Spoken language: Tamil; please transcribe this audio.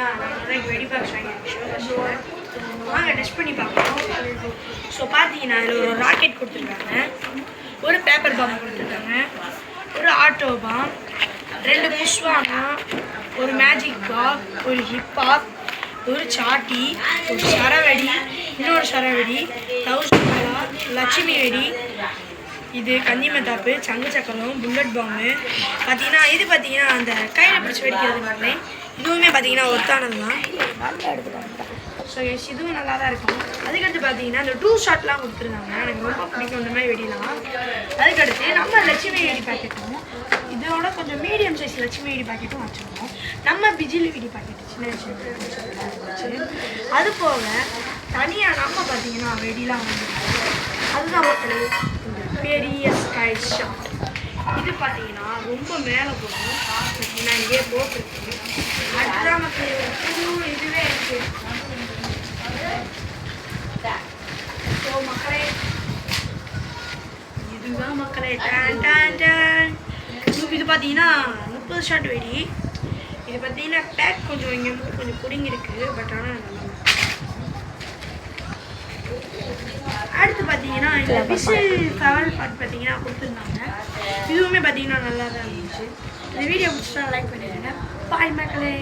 பார்த்தீங்கன்னா நான் வெடி பாக்ஸ் வாங்கியிருக்கேன். வாங்க டெஸ்ட் பண்ணி பார்க்கலாம். ஸோ பார்த்தீங்கன்னா இதில் ஒரு ராக்கெட் கொடுத்துருக்காங்க, ஒரு பேப்பர் பாம் கொடுத்துருக்காங்க, ஒரு ஆட்டோ பாம், 2 புஷ்வானா, ஒரு மேஜிக் பாக், ஒரு ஹிப்பாப், ஒரு சாட்டி, ஒரு சரவெடி, இன்னொரு சரவெடி, 1000 லட்சுமி வெடி, இது கன்னிமத்தாப்பு, சங்கு சக்கரம், புல்லட் பாம்பு. பார்த்தீங்கன்னா அந்த கையில் பிடிச்சி வெடிக்கிறது மாதிரி இதுவுமே பார்த்தீங்கன்னா ஒருத்தானது தான். ஸோ எஸ் இதுவும் நல்லா தான் இருக்கும். அதுக்கடுத்து பார்த்தீங்கன்னா இந்த 2 ஷாட்லாம் கொடுத்துருந்தாங்க, எனக்கு ரொம்ப பிடிக்கும் இந்த மாதிரி வெடிலாம். அதுக்கடுத்து நம்ம லட்சுமி வெடி பேக்கெட்டும் இதோட கொஞ்சம் மீடியம் சைஸ் லட்சுமி வெடி பேக்கெட்டும் வச்சுருக்கோம். நம்ம பிஜிலி வெடி பேக்கெட்டு சின்ன விஷயம். அது போக தனியாக நம்ம பார்த்தீங்கன்னா வெடிலாம் வந்துருக்கு. அதுதான் மக்கள் பெரிய ஸ்கை ஷாட். இது பார்த்தீங்கன்னா ரொம்ப மேலே போகும். நான் இங்கே போட்டிருக்கு. அதுதான் மக்கள் இதுவே இருக்கு. ஸோ மக்களே இதுதான் மக்களே டான் டான் டான். இது பார்த்தீங்கன்னா 30 ஷாட் வெடி. இது பார்த்தீங்கன்னா பேக் கொஞ்சம் இங்கே கொஞ்சம் பிடிங்கிருக்கு, பட் ஆனால் நல்லா. அடுத்து பார்த்தீங்கன்னா இந்த விசில் ஃபெவல் பார்ட் பார்த்தீங்கன்னா கொடுத்துருந்தாங்க. இதுவுமே பார்த்தீங்கன்னா நல்லா தான் இருந்துச்சு. இந்த வீடியோ பிடிச்சா லைக் பண்ணிடுங்க. பாய் மக்களே.